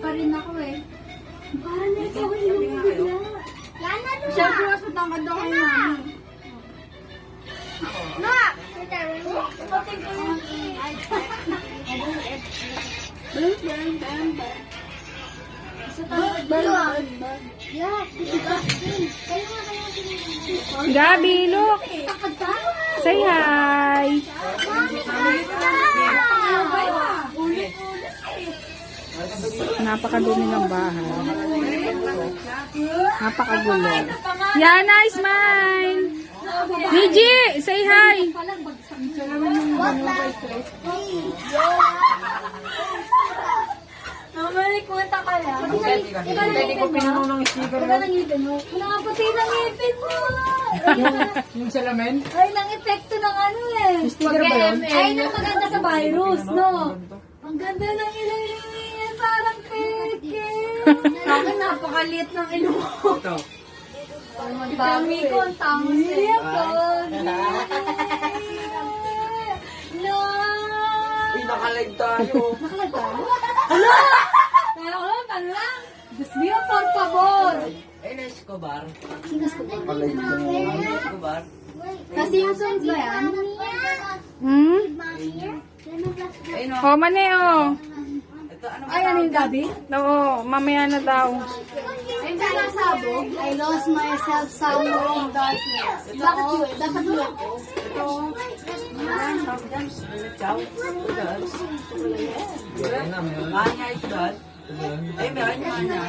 pa rin ako eh. Parang nito ako yung bigla. Siyempre, mas matangkad daw kayo mami. Ma! Kapatid ko yung Gabi, look. Say hi. Napakadumi ng bahay. Napakagulo. Yana, smile. Niji, say hi. Mamalik mo ta ka lang. Hindi ko pinuno ng sticker Wala nang ngipin mo. Nakapati ng ngipin mo. yung salamin. Ay, nang epekto ng ano eh. Sticker ba yun? Ay, nang maganda sa virus, no? Ang ganda ng ilalim niya. Parang peke. Ako, napakaliit ng ilong ko. Ito. Dami ko, ang tangos niya po. No! Pinakalag tayo. Nakalag ka? Hala! Kaya ko lang, ano lang? Diyos mío, por favor. Escobar. Sino ko ba? Escobar. Kasi yung songs ba yan? Hmm? Oh, mani, oh. Ito, ano Ay, ano yung gabi? Oo, mamaya na daw. Ay, hindi lang sabog. I lost myself somewhere in darkness. Bakit yun? Dapat yun ako? Chow. Manya ito. Ay, meron yung manya.